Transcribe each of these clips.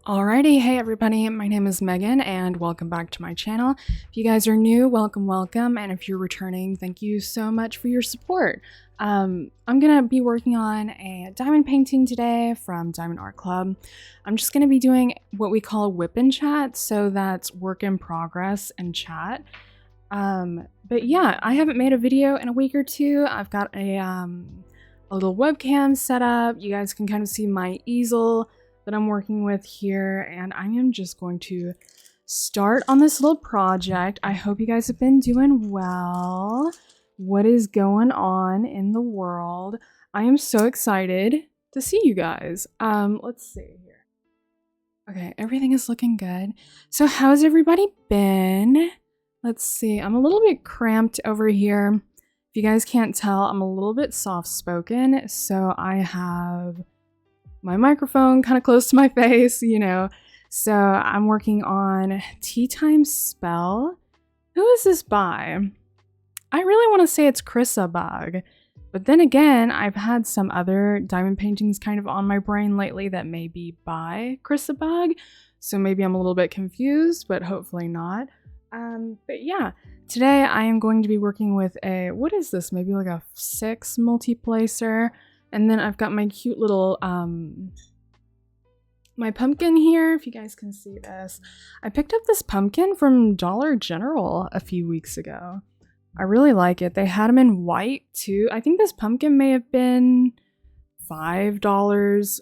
Alrighty, hey everybody, my name is Megan and welcome back to my channel. If you guys are new, welcome, and if you're returning, thank you so much for your support. I'm gonna be working on a diamond painting today from Diamond Art Club. I'm just gonna be doing what we call a whip and chat, so that's work in progress and chat. But yeah, I haven't made a video in a week or two. I've got a little webcam set up. You guys can kind of see my easel that I'm working with here, and I am just going to start on this little project. I hope you guys have been doing well. What is going on in the world? I am so excited to see you guys. Let's see here. Okay, everything is looking good. So how's everybody been? Let's see, I'm a little bit cramped over here. If you guys can't tell, I'm a little bit soft-spoken, so I have my microphone kind of close to my face, you know. So I'm working on Teatime Spell. Who is this by? I really want to say it's ChrissaBug, but then again, I've had some other diamond paintings kind of on my brain lately that may be by ChrissaBug, so maybe I'm a little bit confused, but hopefully not. But yeah, today I am going to be working with a, what is this? Maybe like a 6 multi-placer. And then I've got my cute little, my pumpkin here, if you guys can see this. I picked up this pumpkin from Dollar General a few weeks ago. I really like it. They had them in white too. I think this pumpkin may have been $5,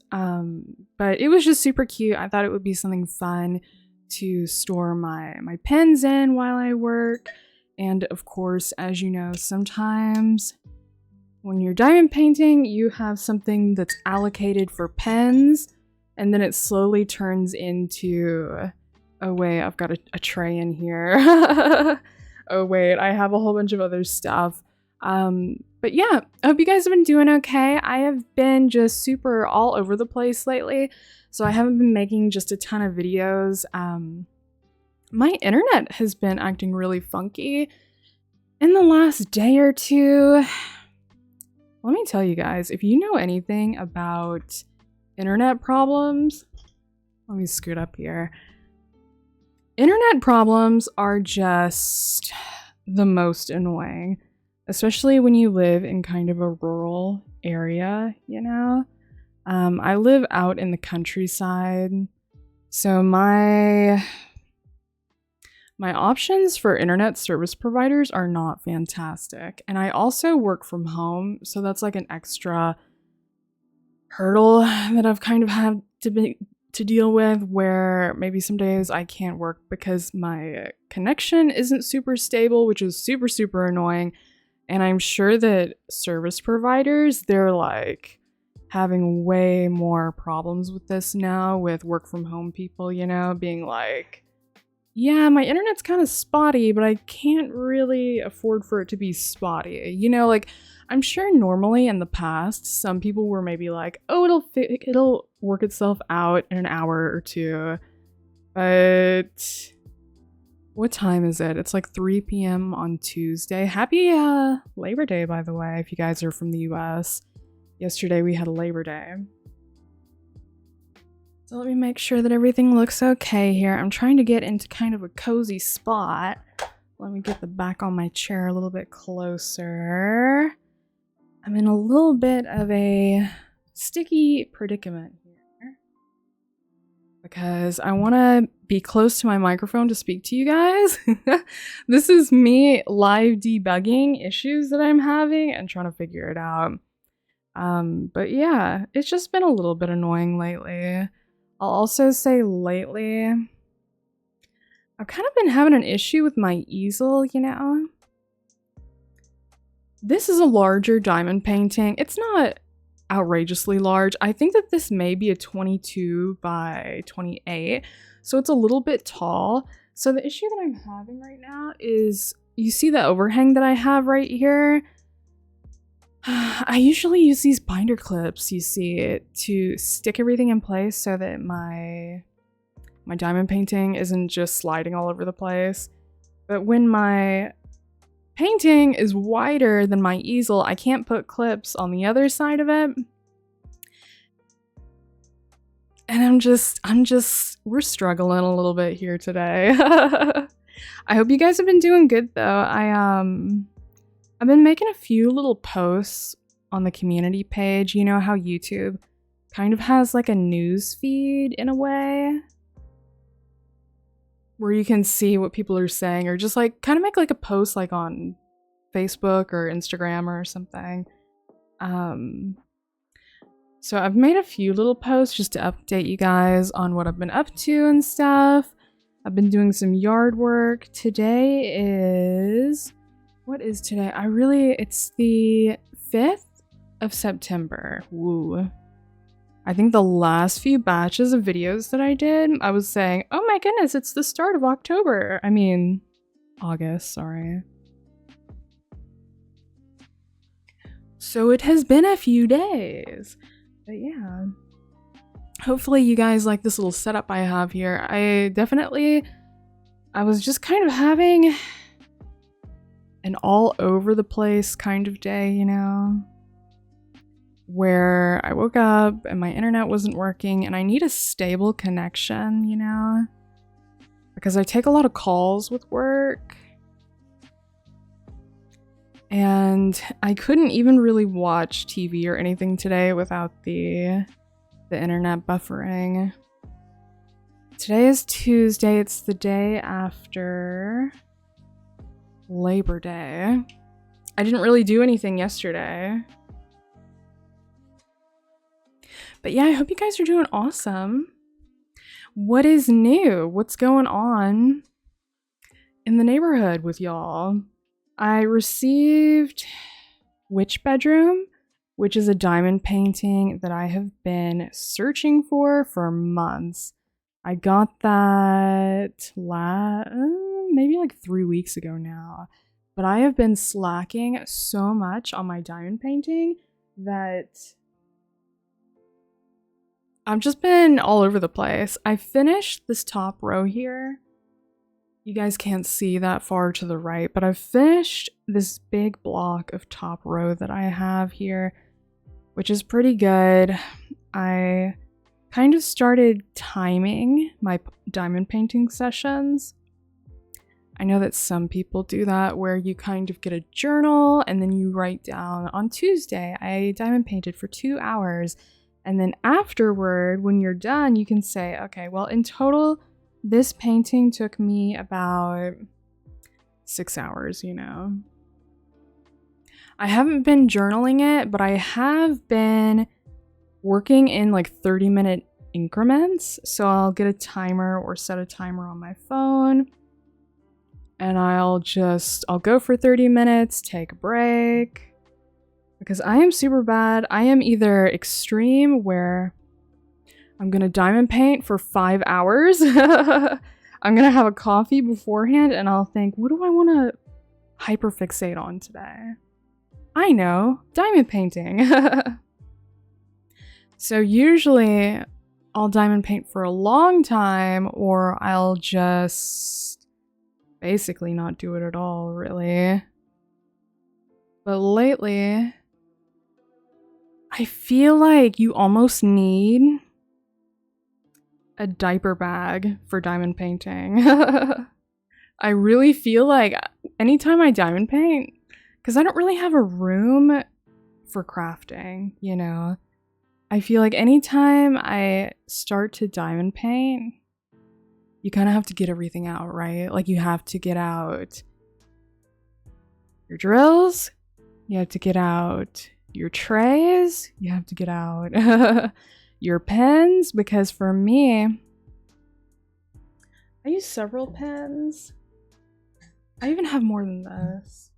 but it was just super cute. I thought it would be something fun to store my pens in while I work. And of course, as you know, sometimes when you're diamond painting, you have something that's allocated for pens, and then it slowly turns into, oh wait, I've got a tray in here. Oh wait, I have a whole bunch of other stuff. But yeah, I hope you guys have been doing okay. I have been just super all over the place lately, so I haven't been making just a ton of videos. My internet has been acting really funky in the last day or two. Let me tell you guys, if you know anything about internet problems, let me scoot up here. Internet problems are just the most annoying, especially when you live in kind of a rural area, you know? I live out in the countryside, so my options for internet service providers are not fantastic. And I also work from home, so that's like an extra hurdle that I've kind of had to deal with, where maybe some days I can't work because my connection isn't super stable, which is super annoying. And I'm sure that service providers, they're like having way more problems with this now, with work from home people, you know, being like, yeah, my internet's kind of spotty, but I can't really afford for it to be spotty. You know, like, I'm sure normally in the past, some people were maybe like, oh, it'll work itself out in an hour or two. But what time is it? It's like 3 p.m. on Tuesday. Happy Labor Day, by the way, if you guys are from the US. Yesterday we had a Labor Day. So let me make sure that everything looks okay here. I'm trying to get into kind of a cozy spot. Let me get the back on my chair a little bit closer. I'm in a little bit of a sticky predicament here because I want to be close to my microphone to speak to you guys. This is me live debugging issues that I'm having and trying to figure it out. But yeah, it's just been a little bit annoying lately. I'll also say lately, I've kind of been having an issue with my easel, you know? This is a larger diamond painting. It's not outrageously large. I think that this may be a 22 by 28, so it's a little bit tall. So the issue that I'm having right now is, you see the overhang that I have right here? I usually use these binder clips, you see, to stick everything in place so that my diamond painting isn't just sliding all over the place. But when my painting is wider than my easel, I can't put clips on the other side of it. And we're struggling a little bit here today. I hope you guys have been doing good though. I've been making a few little posts on the community page. You know how YouTube kind of has like a news feed in a way, where you can see what people are saying, or just like kind of make like a post like on Facebook or Instagram or something. So I've made a few little posts just to update you guys on what I've been up to and stuff. I've been doing some yard work. Today is... What is today? It's the 5th of September. Woo. I think the last few batches of videos that I did, I was saying, oh my goodness, it's the start of October. I mean, August, sorry. So it has been a few days. But yeah, hopefully you guys like this little setup I have here. I was just kind of having an all over the place kind of day, you know, where I woke up and my internet wasn't working and I need a stable connection, you know, because I take a lot of calls with work. And I couldn't even really watch TV or anything today without the internet buffering. Today is Tuesday. It's the day after Labor Day. I didn't really do anything yesterday. But yeah, I hope you guys are doing awesome. What is new? What's going on in the neighborhood with y'all? I received Witch Bedroom, which is a diamond painting that I have been searching for months. I got that maybe like 3 weeks ago now, but I have been slacking so much on my diamond painting that I've just been all over the place. I finished this top row here. You guys can't see that far to the right, but I've finished this big block of top row that I have here, which is pretty good. I kind of started timing my diamond painting sessions. I know that some people do that, where you kind of get a journal and then you write down, on Tuesday, I diamond painted for 2 hours. And then afterward, when you're done, you can say, okay, well, in total, this painting took me about 6 hours, you know. I haven't been journaling it, but I have been working in like 30-minute increments. So I'll get a timer or set a timer on my phone. And I'll go for 30 minutes, take a break. Because I am super bad. I am either extreme, where I'm gonna diamond paint for 5 hours. I'm gonna have a coffee beforehand and I'll think, what do I wanna hyperfixate on today? I know, diamond painting. So usually I'll diamond paint for a long time, or I'll just basically not do it at all, really. But lately, I feel like you almost need a diaper bag for diamond painting. I really feel like anytime I diamond paint, because I don't really have a room for crafting, you know, I feel like anytime I start to diamond paint, you kind of have to get everything out, right? Like, you have to get out your drills, you have to get out your trays, you have to get out your pens, because for me, I use several pens. I even have more than this,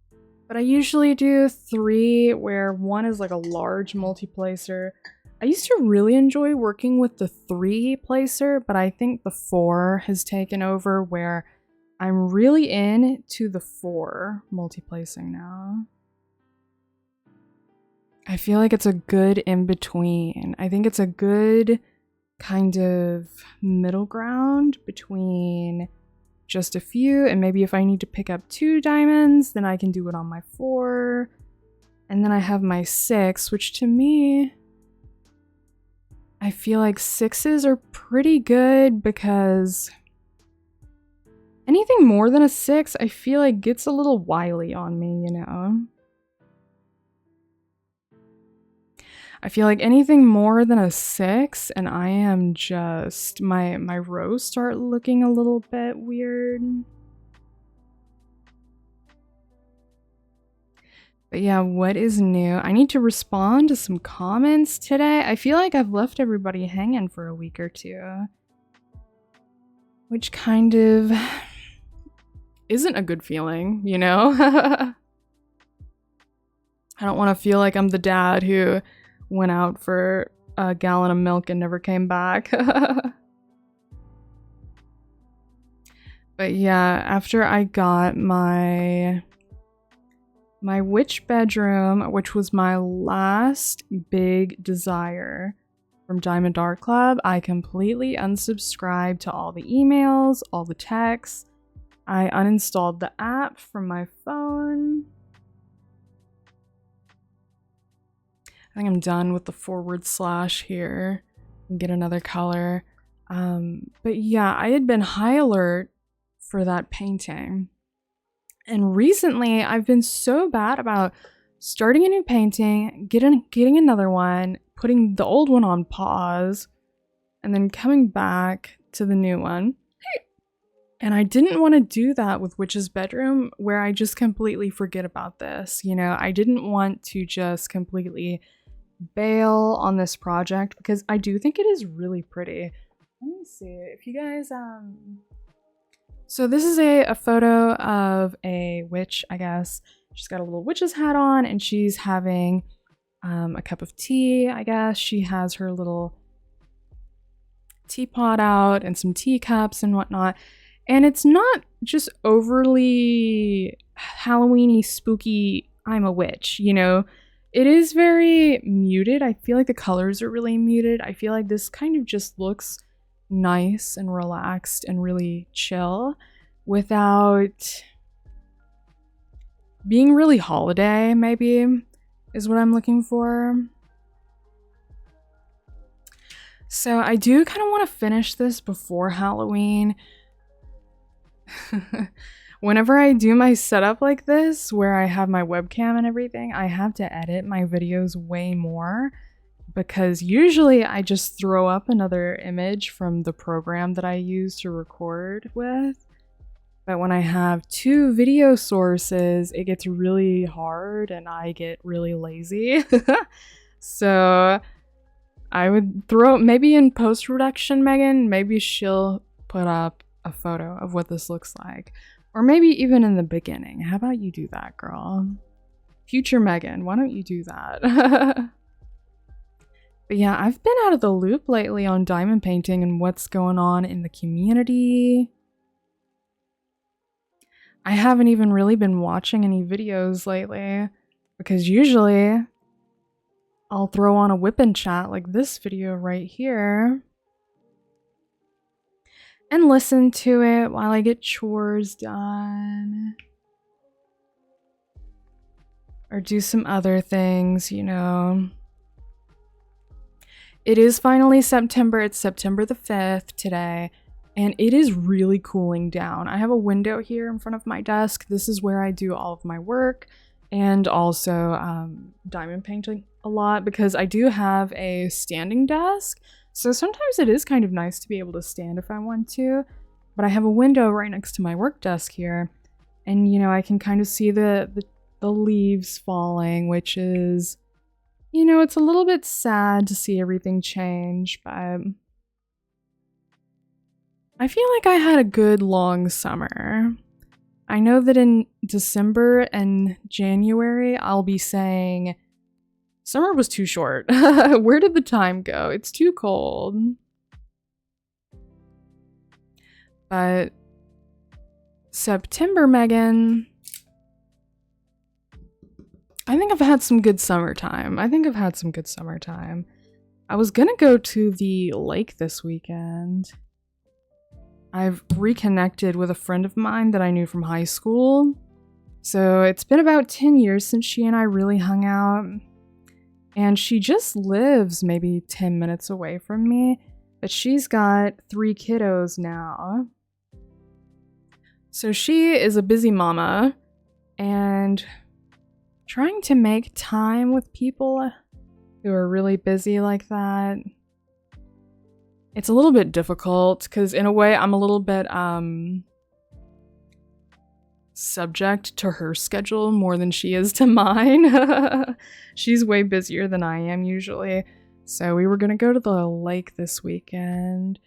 but I usually do 3, where one is like a large multi-placer. I used to really enjoy working with the 3-placer, but I think the 4 has taken over, where I'm really into the 4 multi-placing now. I feel like it's a good in-between. I think it's a good kind of middle ground between just a few, and maybe if I need to pick up 2 diamonds, then I can do it on my 4. And then I have my 6, which to me I feel like 6s are pretty good because anything more than a 6, I feel like gets a little wily on me, you know? I feel like anything more than a 6 and I am just, my rows start looking a little bit weird. But yeah, what is new? I need to respond to some comments today. I feel like I've left everybody hanging for a week or two, which kind of isn't a good feeling, you know? I don't want to feel like I'm the dad who went out for a gallon of milk and never came back. But yeah, after I got my witch bedroom, which was my last big desire from Diamond Art Club, I completely unsubscribed to all the emails, all the texts. I uninstalled the app from my phone. I think I'm done with the / here and get another color. But yeah, I had been high alert for that painting. And recently I've been so bad about starting a new painting, getting another one, putting the old one on pause, and then coming back to the new one. And I didn't want to do that with Witch's Bedroom, where I just completely forget about this. You know, I didn't want to just completely bail on this project because I do think it is really pretty. Let me see if you guys so this is a photo of a witch, I guess. She's got a little witch's hat on and she's having a cup of tea, I guess. She has her little teapot out and some teacups and whatnot. And it's not just overly Halloween-y, spooky, I'm a witch, you know? It is very muted. I feel like the colors are really muted. I feel like this kind of just looks nice and relaxed and really chill without being really holiday, maybe, is what I'm looking for. So I do kind of want to finish this before Halloween. Whenever I do my setup like this, where I have my webcam and everything, I have to edit my videos way more because usually I just throw up another image from the program that I use to record with. But when I have 2 video sources, it gets really hard and I get really lazy. So I would throw, maybe in post-production, Megan, maybe she'll put up a photo of what this looks like. Or maybe even in the beginning. How about you do that, girl? Future Megan, why don't you do that? But yeah, I've been out of the loop lately on diamond painting and what's going on in the community. I haven't even really been watching any videos lately because usually I'll throw on a whip-in chat like this video right here and listen to it while I get chores done. Or do some other things, you know. It is finally September. It's September the 5th today. And it is really cooling down. I have a window here in front of my desk. This is where I do all of my work. And also diamond painting a lot because I do have a standing desk. So sometimes it is kind of nice to be able to stand if I want to, but I have a window right next to my work desk here, and you know, I can kind of see the leaves falling, which is, you know, it's a little bit sad to see everything change, but I feel like I had a good long summer. I know that in December and January, I'll be saying, summer was too short. Where did the time go? It's too cold. But September, Megan, I think I've had some good summertime. I was gonna go to the lake this weekend. I've reconnected with a friend of mine that I knew from high school. So it's been about 10 years since she and I really hung out. And she just lives maybe 10 minutes away from me, but she's got 3 kiddos now. So she is a busy mama, and trying to make time with people who are really busy like that, it's a little bit difficult because in a way I'm a little bit subject to her schedule more than she is to mine. She's way busier than I am usually. So we were gonna go to the lake this weekend.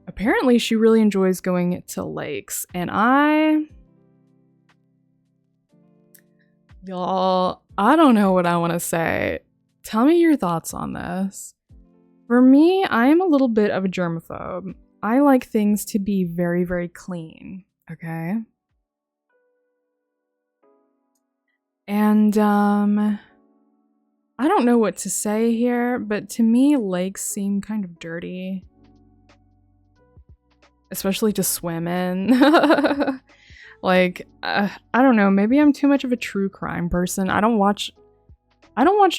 Apparently she really enjoys going to lakes, and y'all, I don't know what I want to say. Tell me your thoughts on this. For me, I am a little bit of a germaphobe. I like things to be very, very clean, okay? And, I don't know what to say here, but to me, lakes seem kind of dirty. Especially to swim in. Like, I don't know, maybe I'm too much of a true crime person. I don't watch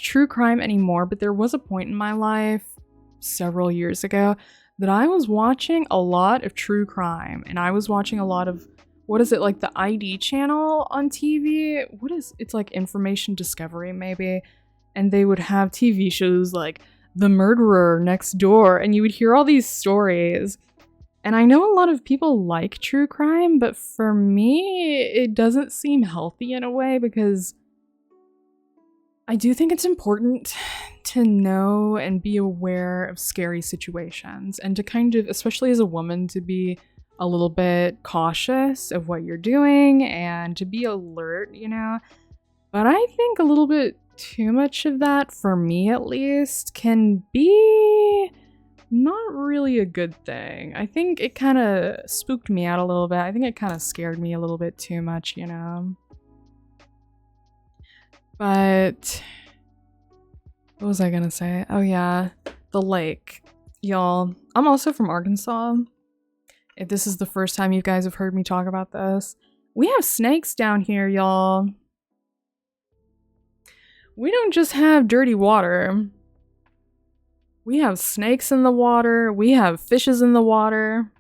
true crime anymore, but there was a point in my life several years ago that I was watching a lot of true crime, and I was watching a lot of, what is it, like the ID channel on TV? It's like Information Discovery maybe, and they would have TV shows like The Murderer Next Door, and you would hear all these stories. And I know a lot of people like true crime, but for me, it doesn't seem healthy in a way, because I do think it's important to know and be aware of scary situations, and to kind of, especially as a woman, to be a little bit cautious of what you're doing and to be alert, you know? But I think a little bit too much of that, for me at least, can be not really a good thing. I think it kind of spooked me out a little bit. I think it kind of scared me a little bit too much, you know? But what was I gonna say? Oh yeah, the lake. Y'all, I'm also from Arkansas. If this is the first time you guys have heard me talk about this, we have snakes down here, y'all. We don't just have dirty water. We have snakes in the water. We have fishes in the water.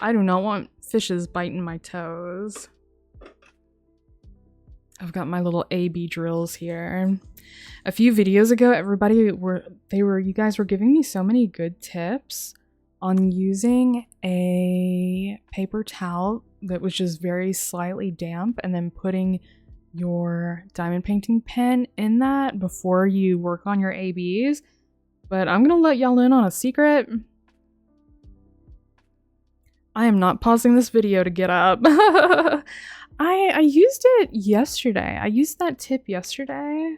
I do not want fishes biting my toes. I've got my little A/B drills here. A few videos ago, you guys were giving me so many good tips on using a paper towel that was just very slightly damp, and then putting your diamond painting pen in that before you work on your ABs. But I'm gonna let y'all in on a secret. I am not pausing this video to get up. I used it yesterday. I used that tip yesterday.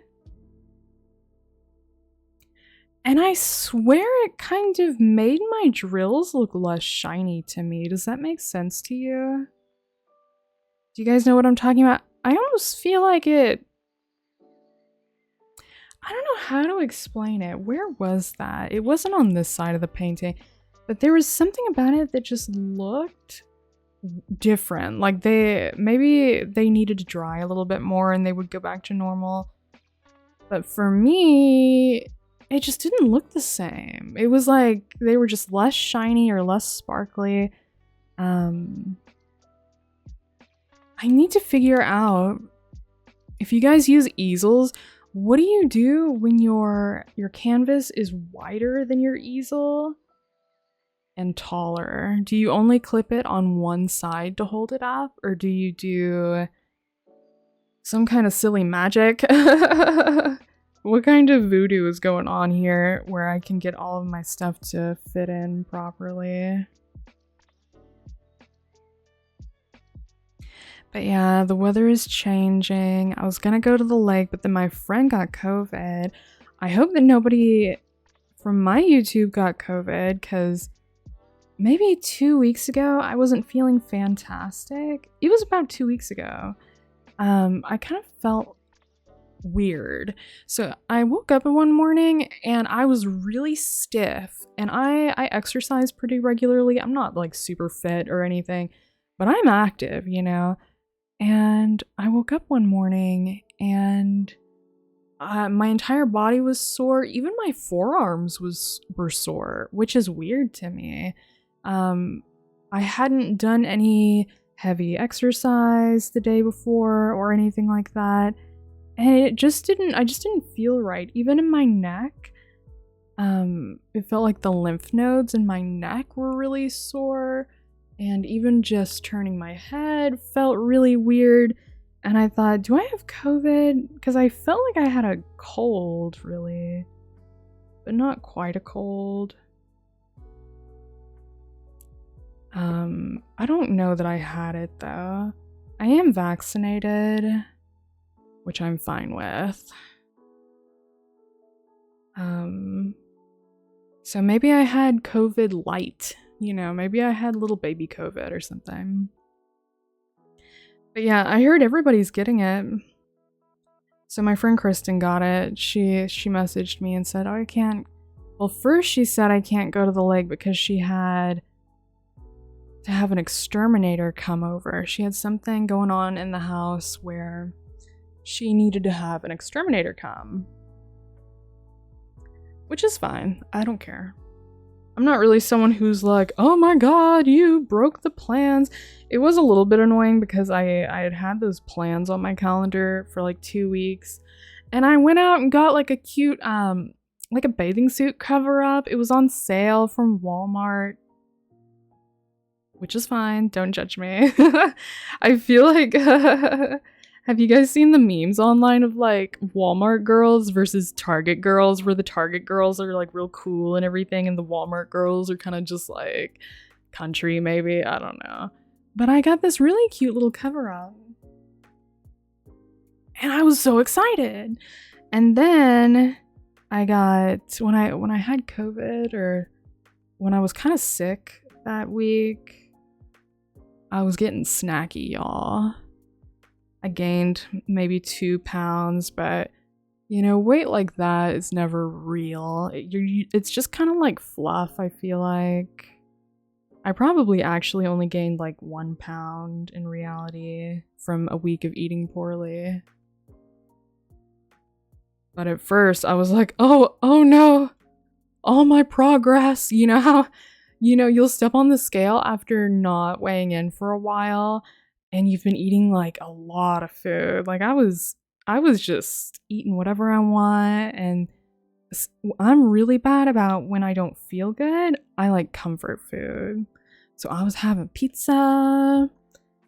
And I swear it kind of made my drills look less shiny to me. Does that make sense to you? Do you guys know what I'm talking about? I almost feel like it... I don't know how to explain it. Where was that? It wasn't on this side of the painting, but there was something about it that just looked different. Like maybe they needed to dry a little bit more and they would go back to normal. But for me, it just didn't look the same. It was like they were just less shiny or less sparkly. I need to figure out, if you guys use easels, what do you do when your canvas is wider than your easel and taller? Do you only clip it on one side to hold it up, or do you do some kind of silly magic? What kind of voodoo is going on here where I can get all of my stuff to fit in properly? But yeah, the weather is changing. I was gonna go to the lake, but then my friend got COVID. I hope that nobody from my YouTube got COVID, because maybe 2 weeks ago, I wasn't feeling fantastic. It was about 2 weeks ago. I kind of felt weird. So I woke up one morning and I was really stiff, and I exercise pretty regularly. I'm not like super fit or anything, but I'm active, you know? And I woke up one morning and My entire body was sore. Even my forearms were sore, which is weird to me. I hadn't done any heavy exercise the day before or anything like that, and I just didn't feel right. Even in my neck, it felt like the lymph nodes in my neck were really sore, and even just turning my head felt really weird. And I thought, do I have COVID? Because I felt like I had a cold, really, but not quite a cold. I don't know that I had it though. I am vaccinated, which I'm fine with. So maybe I had COVID light, you know, maybe I had little baby COVID or something. But yeah, I heard everybody's getting it. So my friend Kristen got it. She messaged me and said, oh, I can't. Well, first she said I can't go to the lake because she had to have an exterminator come over. She had something going on in the house where she needed to have an exterminator come. Which is fine. I don't care. I'm not really someone who's like, oh my god, you broke the plans. It was a little bit annoying because I had those plans on my calendar for like 2 weeks. And I went out and got like a cute, like a bathing suit cover up. It was on sale from Walmart. Which is fine. Don't judge me. I feel like... have you guys seen the memes online of like Walmart girls versus Target girls, where the Target girls are like real cool and everything and the Walmart girls are kind of just like country maybe? I don't know. But I got this really cute little cover up. And I was so excited. And then I got, when I had COVID, or when I was kind of sick that week, I was getting snacky, y'all. I gained maybe 2 pounds, but you know, weight like that is never real. It's just kind of like fluff, I feel like. I probably actually only gained like 1 pound in reality from a week of eating poorly. But at first I was like, oh no, all my progress. You know how, you'll step on the scale after not weighing in for a while and you've been eating like a lot of food. Like I was just eating whatever I want, and I'm really bad about when I don't feel good. I like comfort food. So I was having pizza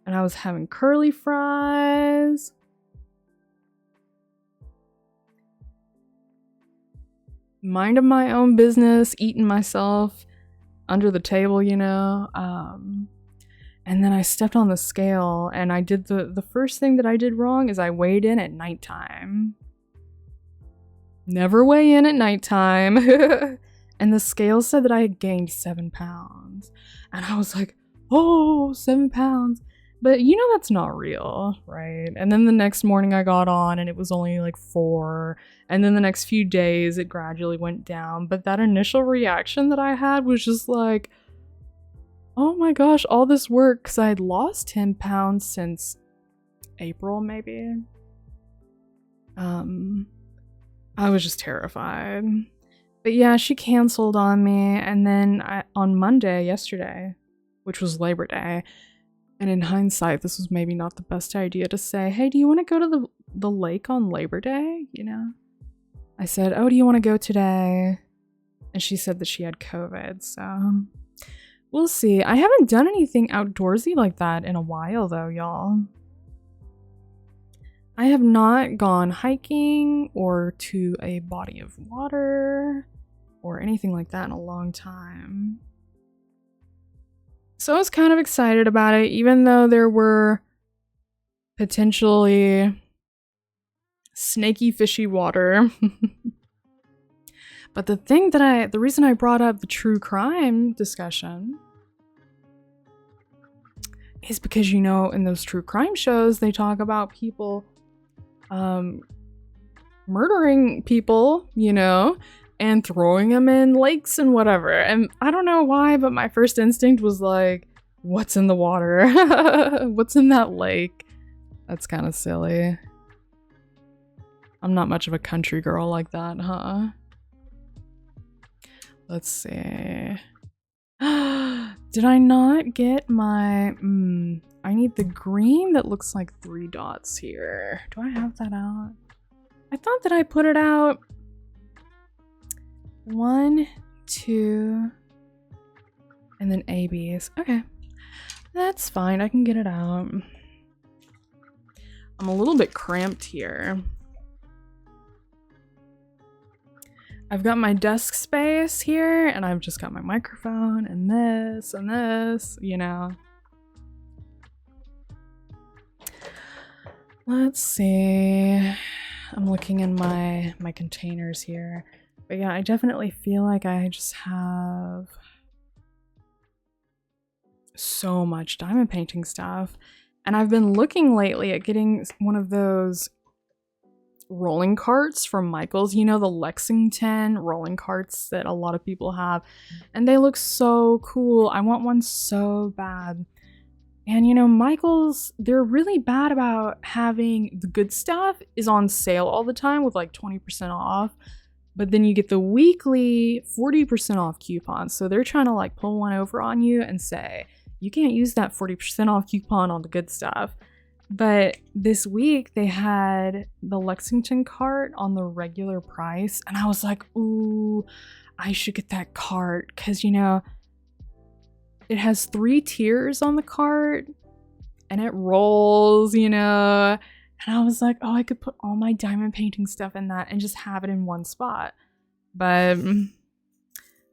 and I was having curly fries. Minding my own business, eating myself under the table, and then I stepped on the scale and I did the first thing that I did wrong is I weighed in at nighttime. Never weigh in at nighttime. And the scale said that I had gained 7 pounds. And I was like, oh, 7 pounds. But that's not real, right? And then the next morning I got on and it was only like 4. And then the next few days it gradually went down. But that initial reaction that I had was just like, oh my gosh, all this work, because I had lost 10 pounds since April, maybe. I was just terrified. But yeah, she canceled on me, and then on Monday, yesterday, which was Labor Day, and in hindsight, this was maybe not the best idea to say, hey, do you want to go to the lake on Labor Day? I said, oh, do you want to go today? And she said that she had COVID, so... we'll see. I haven't done anything outdoorsy like that in a while though, y'all. I have not gone hiking or to a body of water or anything like that in a long time. So I was kind of excited about it, even though there were potentially snaky, fishy water. But the reason I brought up the true crime discussion is because, in those true crime shows, they talk about people murdering people, and throwing them in lakes and whatever. And I don't know why, but my first instinct was like, what's in the water? What's in that lake? That's kind of silly. I'm not much of a country girl like that, huh? Let's see. Did I not get my... I need the green that looks like 3 dots here. Do I have that out? I thought that I put it out. 1, 2, and then ABs. Okay. That's fine. I can get it out. I'm a little bit cramped here. I've got my desk space here, and I've just got my microphone and this, you know. Let's see. I'm looking in my containers here. But yeah, I definitely feel like I just have so much diamond painting stuff. And I've been looking lately at getting one of those rolling carts from Michael's, you know, the Lexington rolling carts that a lot of people have, and they look so cool. I want one so bad. And you know, Michael's, they're really bad about having the good stuff is on sale all the time with like 20% off, but then you get the weekly 40% off coupon. So they're trying to like pull one over on you and say you can't use that 40% off coupon on the good stuff. But this week they had the Lexington cart on the regular price, and I was like, ooh, I should get that cart, because you know, it has 3 tiers on the cart and it rolls, you know, and I was like, oh, I could put all my diamond painting stuff in that and just have it in one spot. But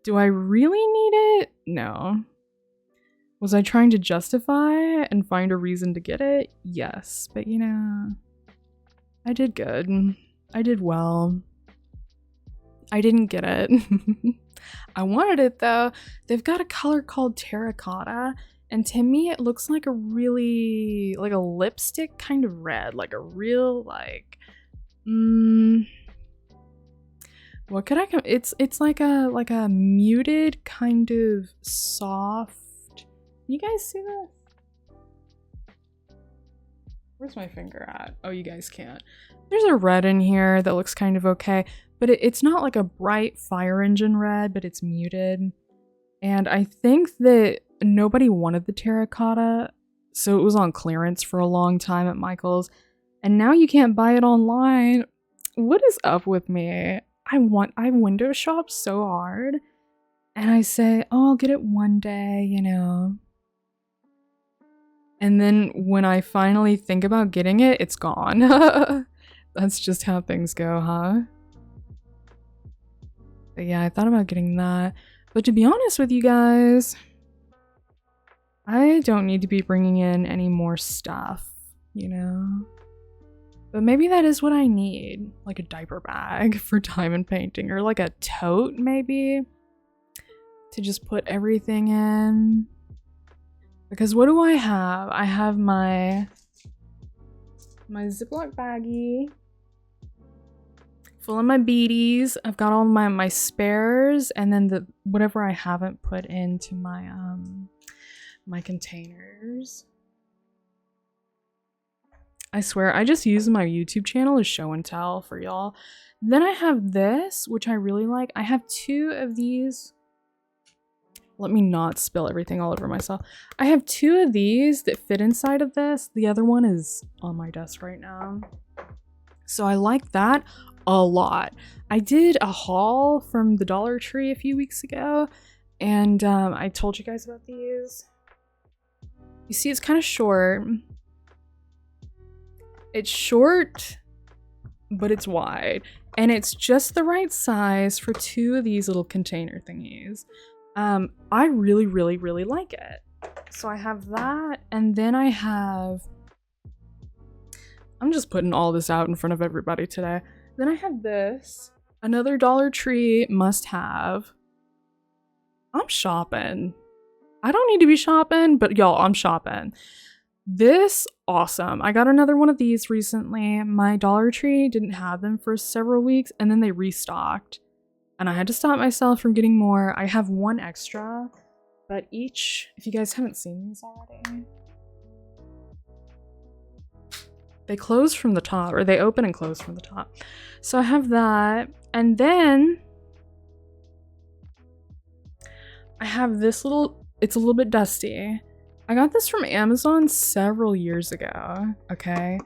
do I really need it? No. Was I trying to justify and find a reason to get it? Yes, but you know, I did good. I did well. I didn't get it. I wanted it though. They've got a color called terracotta, and to me it looks like a really, like a lipstick kind of red, like a real like, what could I come? It's like a muted kind of soft. You guys see this? Where's my finger at? Oh, you guys can't. There's a red in here that looks kind of okay, but it's not like a bright fire engine red, but it's muted. And I think that nobody wanted the terracotta, so it was on clearance for a long time at Michael's, and now you can't buy it online. What is up with me? I window shop so hard, and I say, oh, I'll get it one day, you know. And then when I finally think about getting it, it's gone. That's just how things go, huh? But yeah, I thought about getting that. But to be honest with you guys, I don't need to be bringing in any more stuff, you know? But maybe that is what I need. Like a diaper bag for diamond painting, or like a tote maybe, to just put everything in. Because what do I have? I have my Ziploc baggie full of my beaties. I've got all my spares, and then the whatever I haven't put into my my containers. I swear, I just use my YouTube channel as show and tell for y'all. Then I have this, which I really like. I have 2 of these. Let me not spill everything all over myself. I have 2 of these that fit inside of this. The other one is on my desk right now. So I like that a lot. I did a haul from the Dollar Tree a few weeks ago, and I told you guys about these. You see, it's kind of short. It's short, but it's wide. And it's just the right size for 2 of these little container thingies. I really, really, really like it. So I have that, and then I have... I'm just putting all this out in front of everybody today. Then I have this. Another Dollar Tree must-have. I'm shopping. I don't need to be shopping, but y'all, I'm shopping. This, awesome. I got another one of these recently. My Dollar Tree didn't have them for several weeks, and then they restocked. And I had to stop myself from getting more. I have 1 extra, but each, if you guys haven't seen these already. they close from the top, or they open and close from the top. So I have that, and then I have this little, it's a little bit dusty. I got this from Amazon several years ago, okay?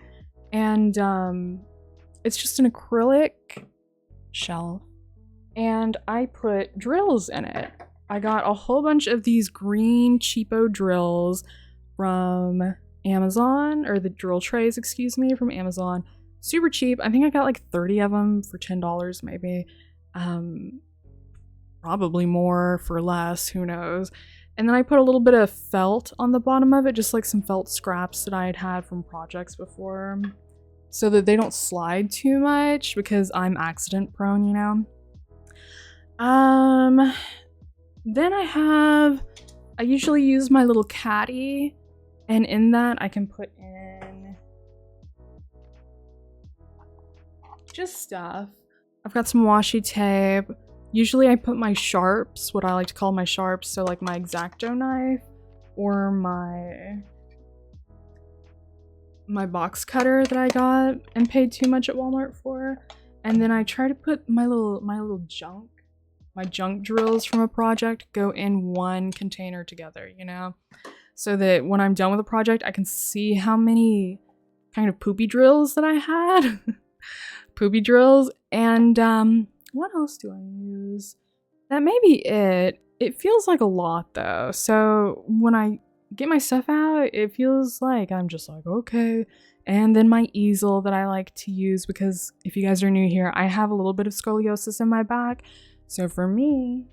And it's just an acrylic shelf, and I put drills in it. I got a whole bunch of these green cheapo drills from Amazon, or the drill trays, excuse me, from Amazon. Super cheap. I think I got like 30 of them for $10 maybe. Probably more for less, who knows. And then I put a little bit of felt on the bottom of it, just like some felt scraps that I had from projects before, so that they don't slide too much, because I'm accident prone, you know. Then I usually use my little caddy, and in that I can put in just stuff. I've got some washi tape. Usually I put my sharps, what I like to call my sharps, so like my X-Acto knife or my box cutter that I got and paid too much at Walmart for. And then I try to put my junk drills from a project go in one container together, you know? So that when I'm done with a project, I can see how many kind of poopy drills that I had. Poopy drills. And what else do I use? That may be it. It feels like a lot though. So when I get my stuff out, it feels like I'm just like, okay. And then my easel that I like to use, because if you guys are new here, I have a little bit of scoliosis in my back. So for me,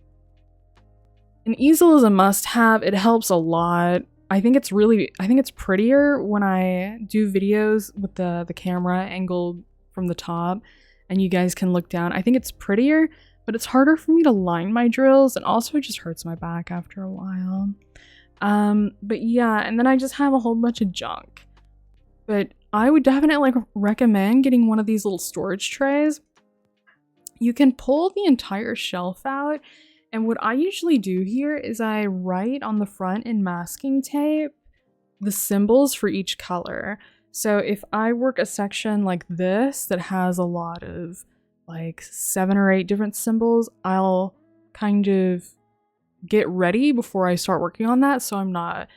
an easel is a must-have. It helps a lot. I think it's prettier when I do videos with the camera angled from the top and you guys can look down. I think it's prettier, but it's harder for me to line my drills, and also it just hurts my back after a while. But yeah, and then I just have a whole bunch of junk. But I would definitely recommend getting one of these little storage trays. You can pull the entire shelf out, and what I usually do here is I write on the front in masking tape the symbols for each color. So if I work a section like this that has a lot of like 7 or 8 different symbols, I'll kind of get ready before I start working on that, so I'm not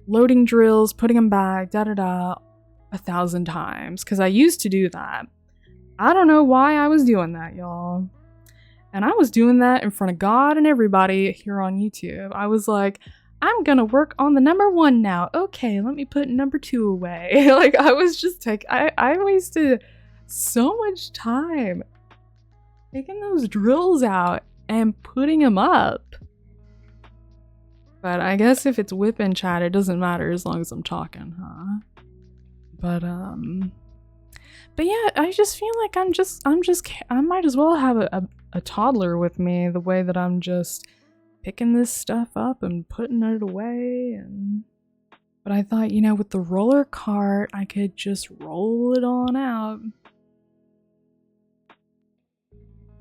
loading drills, putting them back, 1,000 times, because I used to do that. I don't know why I was doing that, y'all. And I was doing that in front of God and everybody here on YouTube. I was like, I'm gonna work on the number 1 now. Okay, let me put number 2 away. Like, I was just I wasted so much time taking those drills out and putting them up. But I guess if it's whip and chat, it doesn't matter as long as I'm talking, huh? But yeah, I just feel like I might as well have a toddler with me, the way that I'm just picking this stuff up and putting it away. But I thought, you know, with the roller cart, I could just roll it on out.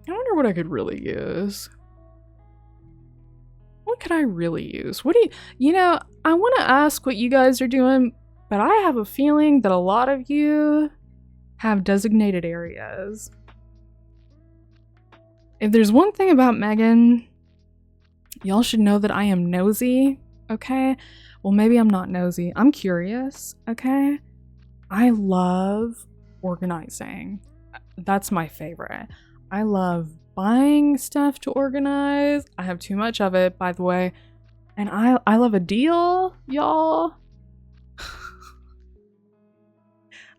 I wonder what I could really use. What could I really use? You know, I want to ask what you guys are doing, but I have a feeling that a lot of you have designated areas. If there's one thing about Megan, y'all should know that I am nosy, okay? Well, maybe I'm not nosy. I'm curious, okay? I love organizing. That's my favorite. I love buying stuff to organize. I have too much of it, by the way. And I love a deal, y'all.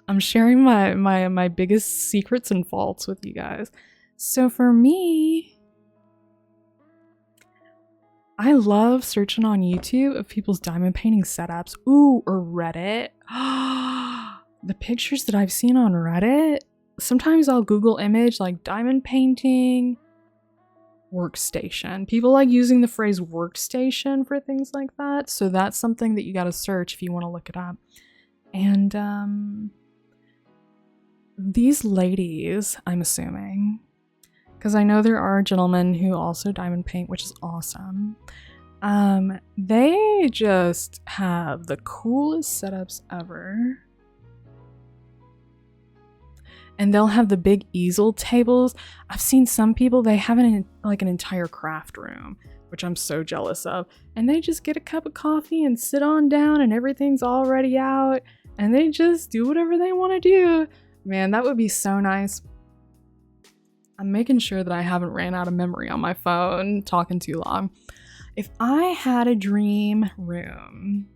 I'm sharing my biggest secrets and faults with you guys. So for me, I love searching on YouTube of people's diamond painting setups. Ooh, or Reddit. The pictures that I've seen on Reddit. Sometimes I'll Google image like diamond painting workstation. People like using the phrase workstation for things like that. So that's something that you gotta search if you want to look it up. And these ladies, I'm assuming, because I know there are gentlemen who also diamond paint, which is awesome. They just have the coolest setups ever. and they'll have the big easel tables. I've seen some people, they have like an entire craft room, which I'm so jealous of. And they just get a cup of coffee and sit on down and everything's already out and they just do whatever they want to do. Man, that would be so nice. I'm making sure that I haven't ran out of memory on my phone talking too long. If I had a dream room,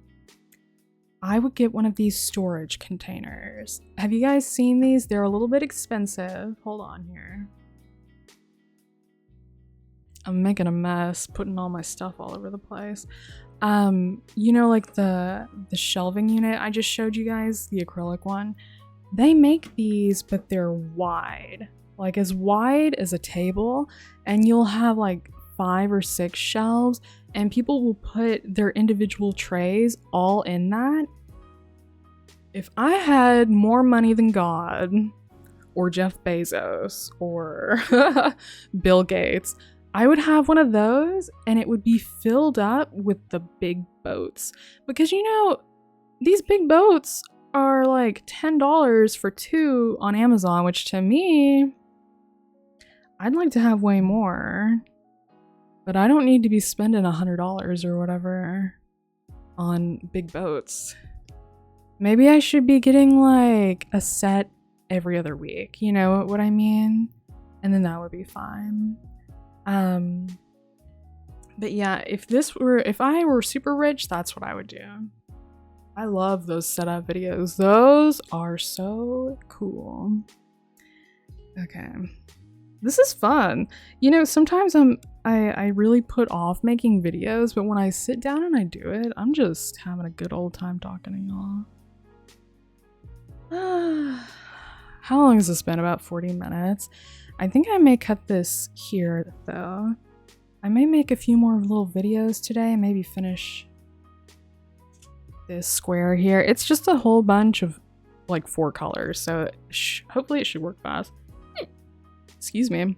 I would get one of these storage containers. Have you guys seen these? They're a little bit expensive. Hold on here. I'm making a mess, putting all my stuff all over the place. You know, like the shelving unit I just showed you guys, the acrylic one. They make these, but they're wide. Like as wide as a table, and you'll have like 5 or 6 shelves, and people will put their individual trays all in that. If I had more money than God, or Jeff Bezos, or Bill Gates, I would have one of those and it would be filled up with the big boats. Because you know, these big boats are like $10 for 2 on Amazon, which to me, I'd like to have way more. But I don't need to be spending $100 or whatever on big boats. Maybe I should be getting like a set every other week, you know what I mean? And then that would be fine. But yeah, if I were super rich, that's what I would do. I love those setup videos. Those are so cool. Okay. This is fun. You know, sometimes I really put off making videos, but when I sit down and I do it, I'm just having a good old time talking to y'all. How long has this been? About 40 minutes. I think I may cut this here though. I may make a few more little videos today, maybe finish this square here. It's just a whole bunch of like 4 colors, so hopefully it should work fast. Excuse me.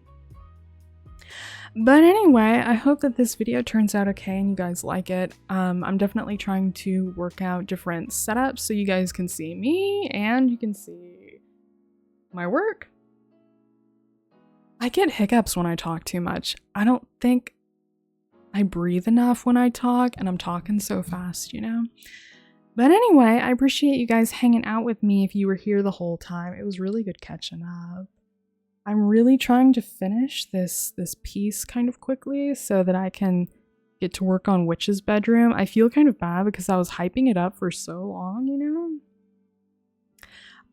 But anyway, I hope that this video turns out okay and you guys like it. I'm definitely trying to work out different setups so you guys can see me and you can see my work. I get hiccups when I talk too much. I don't think I breathe enough when I talk, and I'm talking so fast, you know? But anyway, I appreciate you guys hanging out with me if you were here the whole time. It was really good catching up. I'm really trying to finish this piece kind of quickly so that I can get to work on Witch's bedroom. I feel kind of bad because I was hyping it up for so long, you know?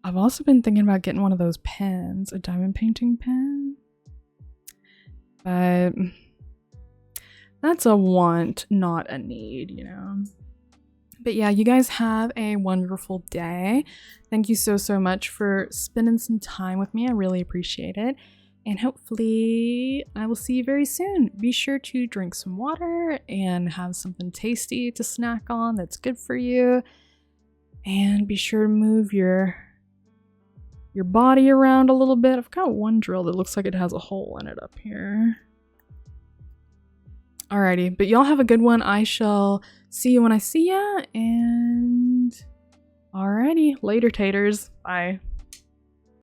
I've also been thinking about getting one of those pens, a diamond painting pen. But that's a want, not a need, you know? But yeah, you guys have a wonderful day. Thank you so much for spending some time with me. I really appreciate it. And hopefully I will see you very soon. Be sure to drink some water and have something tasty to snack on that's good for you. And be sure to move your body around a little bit. I've got one drill that looks like it has a hole in it up here. Alrighty, but y'all have a good one. I shall see you when I see ya, and alrighty, later taters. Bye.